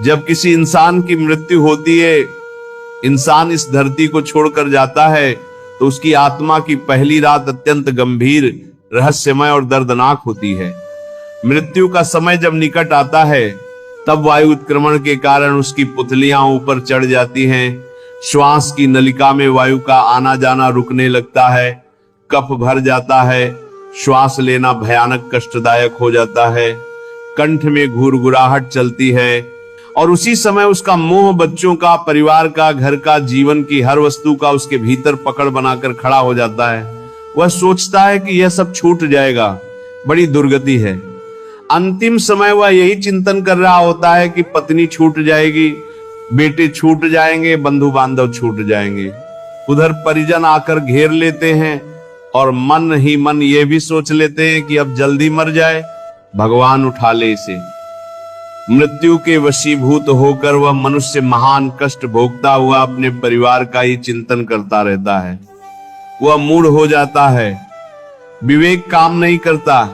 जब किसी इंसान की मृत्यु होती है, इंसान इस धरती को छोड़कर जाता है, तो उसकी आत्मा की पहली रात अत्यंत गंभीर, रहस्यमय और दर्दनाक होती है। मृत्यु का समय जब निकट आता है, तब वायु उत्क्रमण के कारण उसकी पुतलियां ऊपर चढ़ जाती हैं। श्वास की नलिका में वायु का आना जाना रुकने लगता है, कफ भर जाता है, श्वास लेना भयानक कष्टदायक हो जाता है, कंठ में घुरघुराहट चलती है, और उसी समय उसका मोह बच्चों का, परिवार का, घर का, जीवन की हर वस्तु का उसके भीतर पकड़ बनाकर खड़ा हो जाता है। वह सोचता है कि यह सब छूट जाएगा, बड़ी दुर्गति है। अंतिम समय वह यही चिंतन कर रहा होता है कि पत्नी छूट जाएगी, बेटे छूट जाएंगे, बंधु बांधव छूट जाएंगे। उधर परिजन आकर घेर लेते हैं और मन ही मन ये भी सोच लेते हैं कि अब जल्दी मर जाए, भगवान उठा ले इसे। मृत्यु के वशीभूत होकर वह मनुष्य महान कष्ट भोगता हुआ अपने परिवार का ही चिंतन करता रहता है। वह मूढ़ हो जाता है, विवेक काम नहीं करता।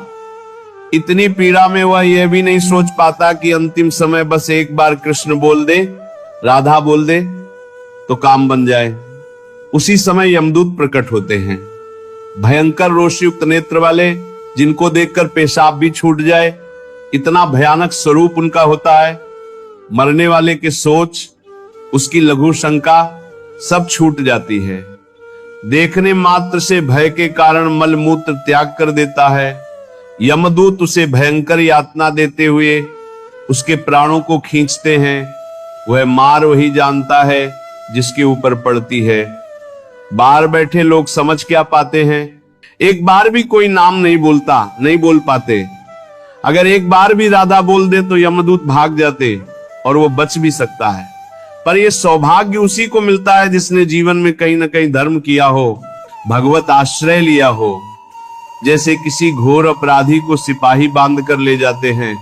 इतनी पीड़ा में वह यह भी नहीं सोच पाता कि अंतिम समय बस एक बार कृष्ण बोल दे, राधा बोल दे, तो काम बन जाए। उसी समय यमदूत प्रकट होते हैं, भयंकर रोषयुक्त नेत्र वाले, जिनको देखकर पेशाब भी छूट जाए, इतना भयानक स्वरूप उनका होता है। मरने वाले की सोच, उसकी लघु शंका सब छूट जाती है। देखने मात्र से भय के कारण मलमूत्र त्याग कर देता है। यमदूत उसे भयंकर यातना देते हुए उसके प्राणों को खींचते हैं। वह मार वही जानता है जिसके ऊपर पड़ती है। बाहर बैठे लोग समझ क्या पाते हैं, एक बार भी कोई नाम नहीं बोल पाते। अगर एक बार भी राधा बोल दे तो यमदूत भाग जाते और वो बच भी सकता है। पर यह सौभाग्य उसी को मिलता है जिसने जीवन में कहीं ना कहीं धर्म किया हो, भगवत आश्रय लिया हो। जैसे किसी घोर अपराधी को सिपाही बांध कर ले जाते हैं,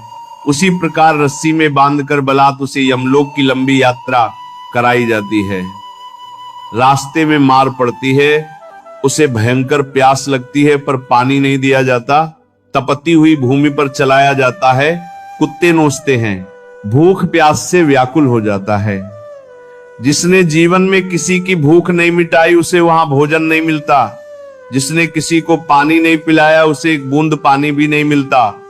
उसी प्रकार रस्सी में बांधकर बलात् उसे यमलोक की लंबी यात्रा कराई जाती है। रास्ते में मार पड़ती है, उसे भयंकर प्यास लगती है पर पानी नहीं दिया जाता। तपती हुई भूमि पर चलाया जाता है, कुत्ते नोचते हैं, भूख प्यास से व्याकुल हो जाता है। जिसने जीवन में किसी की भूख नहीं मिटाई, उसे वहां भोजन नहीं मिलता। जिसने किसी को पानी नहीं पिलाया, उसे एक बूंद पानी भी नहीं मिलता।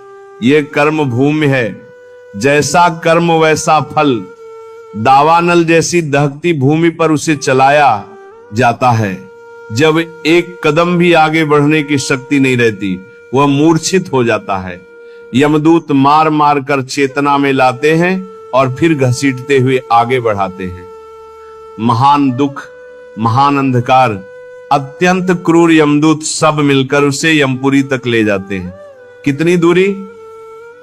ये कर्म भूमि है, जैसा कर्म वैसा फल। दावानल जैसी दहकती भूमि पर उसे चलाया जाता है। जब एक कदम भी आगे बढ़ने की शक्ति नहीं रहती, वह मूर्छित हो जाता है। यमदूत मार मार कर चेतना में लाते हैं और फिर घसीटते हुए आगे बढ़ाते हैं। महान दुख, महान अंधकार, अत्यंत क्रूर यमदूत सब मिलकर उसे यमपुरी तक ले जाते हैं। कितनी दूरी?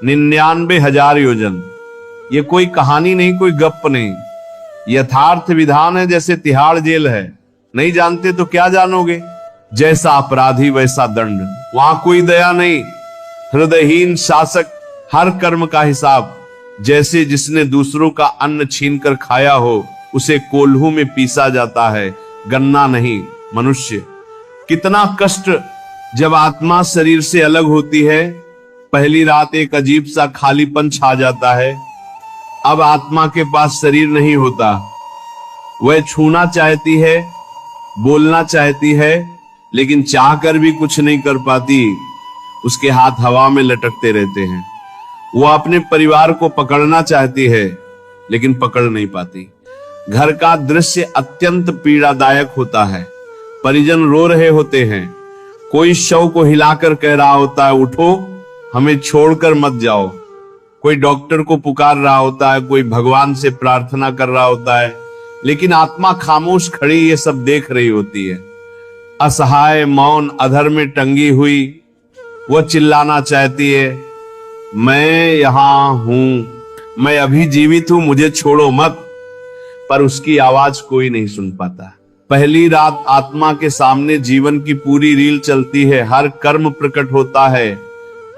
99,000 योजन। ये कोई कहानी नहीं, कोई गप नहीं, यथार्थ विधान है। जैसे तिहाड़ जेल है, नहीं जानते तो क्या जानोगे। जैसा अपराधी वैसा दंड, वहां कोई दया नहीं, हृदयहीन शासक, हर कर्म का हिसाब। जैसे जिसने दूसरों का अन्न छीनकर खाया हो, उसे कोल्हू में पीसा जाता है, गन्ना नहीं, मनुष्य। कितना कष्ट जब आत्मा शरीर से अलग होती है। पहली रात एक अजीब सा खालीपन छा जाता है। अब आत्मा के पास शरीर नहीं होता। वह छूना चाहती है, बोलना चाहती है, लेकिन चाहकर भी कुछ नहीं कर पाती। उसके हाथ हवा में लटकते रहते हैं। वह अपने परिवार को पकड़ना चाहती है, लेकिन पकड़ नहीं पाती। घर का दृश्य अत्यंत पीड़ादायक होता है। परिजन रो रहे होते हैं, कोई शव को हिलाकर कह रहा होता है, उठो, हमें छोड़कर मत जाओ। कोई डॉक्टर को पुकार रहा होता है, कोई भगवान से प्रार्थना कर रहा होता है, लेकिन आत्मा खामोश खड़ी ये सब देख रही होती है। असहाय, मौन, अधर में टंगी हुई वह चिल्लाना चाहती है, मैं यहां हूं, मैं अभी जीवित हूं, मुझे छोड़ो मत। पर उसकी आवाज कोई नहीं सुन पाता। पहली रात आत्मा के सामने जीवन की पूरी रील चलती है। हर कर्म प्रकट होता है।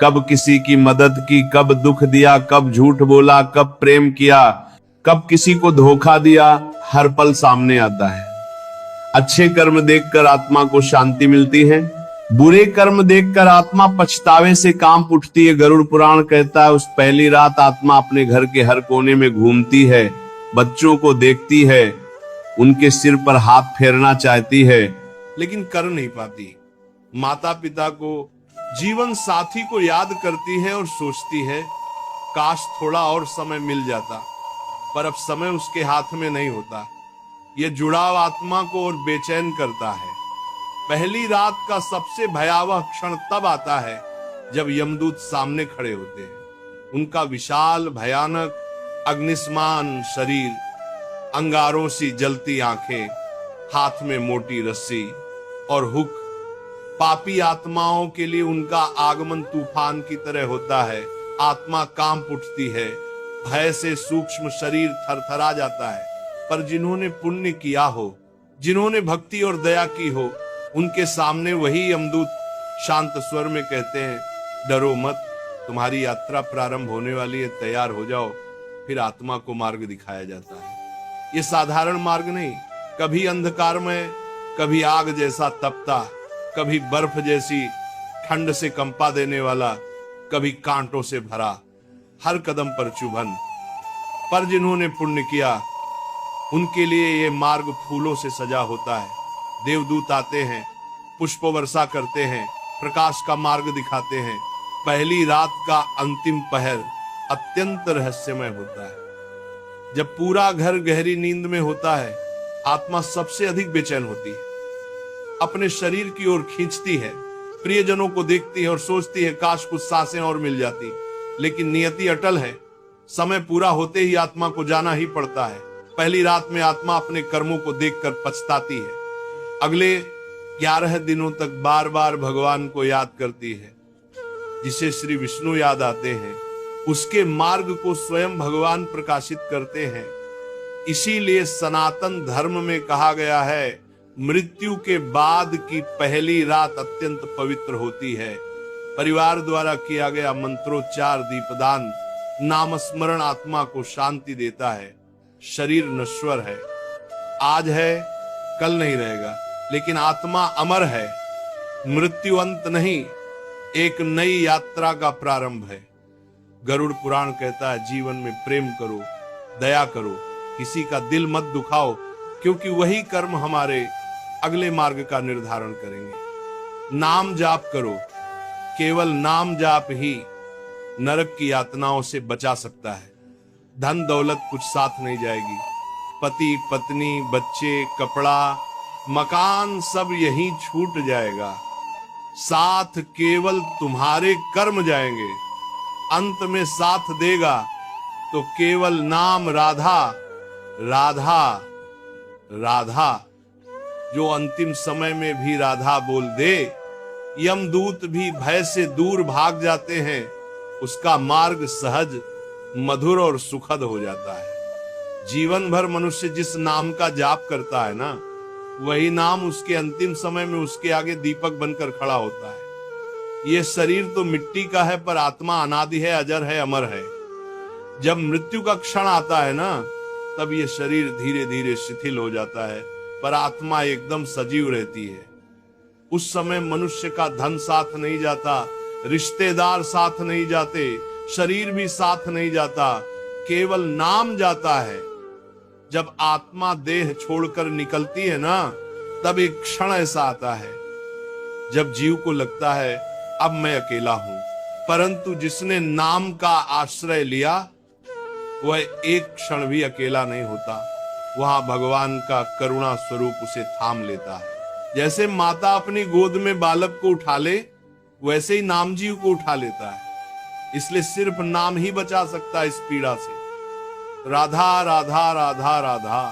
कब किसी की मदद की, कब दुख दिया, कब झूठ बोला, कब प्रेम किया, कब किसी को धोखा दिया, हर पल सामने आता है। अच्छे कर्म देखकर आत्मा को शांति मिलती है, बुरे कर्म देखकर आत्मा पछतावे से कांप उठती है। गरुड़ पुराण कहता है उस पहली रात आत्मा अपने घर के हर कोने में घूमती है, बच्चों को देखती है, उनके सिर पर हाथ फेरना चाहती है, लेकिन कर नहीं पाती। माता पिता को, जीवन साथी को याद करती है और सोचती है काश थोड़ा और समय मिल जाता, पर अब समय उसके हाथ में नहीं होता। यह जुड़ाव आत्मा को और बेचैन करता है। पहली रात का सबसे भयावह क्षण तब आता है जब यमदूत सामने खड़े होते हैं। उनका विशाल भयानक अग्निस्मान शरीर, अंगारों सी जलती आंखें, हाथ में मोटी रस्सी और हुक। पापी आत्माओं के लिए उनका आगमन तूफान की तरह होता है। आत्मा कांप उठती है, भय से सूक्ष्म शरीर थरथरा जाता है। पर जिन्होंने पुण्य किया हो, जिन्होंने भक्ति और दया की हो, उनके सामने वही यमदूत शांत स्वर में कहते हैं डरो मत, तुम्हारी यात्रा प्रारंभ होने वाली है, तैयार हो जाओ। फिर आत्मा को मार्ग दिखाया जाता है। ये साधारण मार्ग नहीं, कभी अंधकार में, कभी आग जैसा तपता, कभी बर्फ जैसी ठंड से कंपा देने वाला, कभी कांटों से भरा, हर कदम पर चुभन। पर जिन्होंने पुण्य किया उनके लिए ये मार्ग फूलों से सजा होता है। देवदूत आते हैं, पुष्प वर्षा करते हैं, प्रकाश का मार्ग दिखाते हैं। पहली रात का अंतिम पहर अत्यंत रहस्यमय होता है। जब पूरा घर गहरी नींद में होता है, आत्मा सबसे अधिक बेचैन होती है, अपने शरीर की ओर खींचती है, प्रियजनों को देखती है और सोचती है काश कुछ सांसें और मिल जाती। लेकिन नियति अटल है, समय पूरा होते ही आत्मा को जाना ही पड़ता है। पहली रात में आत्मा अपने कर्मों को देखकर पछताती है। अगले 11 दिनों तक बार बार भगवान को याद करती है। जिसे श्री विष्णु याद आते हैं, उसके मार्ग को स्वयं भगवान प्रकाशित करते हैं। इसीलिए सनातन धर्म में कहा गया है मृत्यु के बाद की पहली रात अत्यंत पवित्र होती है। परिवार द्वारा किया गया मंत्रोच्चार, दीपदान, नामस्मरण आत्मा को शांति देता है। शरीर नश्वर है, आज है कल नहीं रहेगा, लेकिन आत्मा अमर है। मृत्यु अंत नहीं, एक नई यात्रा का प्रारंभ है। गरुड़ पुराण कहता है जीवन में प्रेम करो, दया करो, किसी का दिल मत दुखाओ, क्योंकि वही कर्म हमारे अगले मार्ग का निर्धारण करेंगे। नाम जाप करो, केवल नाम जाप ही नरक की यातनाओं से बचा सकता है। धन दौलत कुछ साथ नहीं जाएगी, पति पत्नी बच्चे कपड़ा मकान सब यहीं छूट जाएगा, साथ केवल तुम्हारे कर्म जाएंगे। अंत में साथ देगा तो केवल नाम राधा राधा राधा। जो अंतिम समय में भी राधा बोल दे, यमदूत भी भय से दूर भाग जाते हैं। उसका मार्ग सहज, मधुर और सुखद हो जाता है। जीवन भर मनुष्य जिस नाम का जाप करता है ना, वही नाम उसके अंतिम समय में उसके आगे दीपक बनकर खड़ा होता है। ये शरीर तो मिट्टी का है, पर आत्मा अनादि है, अजर है, अमर है। जब मृत्यु का क्षण आता है ना, तब ये शरीर धीरे धीरे शिथिल हो जाता है, पर आत्मा एकदम सजीव रहती है। उस समय मनुष्य का धन साथ नहीं जाता, रिश्तेदार साथ नहीं जाते, शरीर भी साथ नहीं जाता, केवल नाम जाता है। जब आत्मा देह छोड़कर निकलती है ना, तब एक क्षण ऐसा आता है जब जीव को लगता है अब मैं अकेला हूं, परंतु जिसने नाम का आश्रय लिया वह एक क्षण भी अकेला नहीं होता। वहां भगवान का करुणा स्वरूप उसे थाम लेता है। जैसे माता अपनी गोद में बालक को उठा ले, वैसे ही नाम जीव को उठा लेता है। इसलिए सिर्फ नाम ही बचा सकता है इस पीड़ा से। राधा राधा राधा राधा।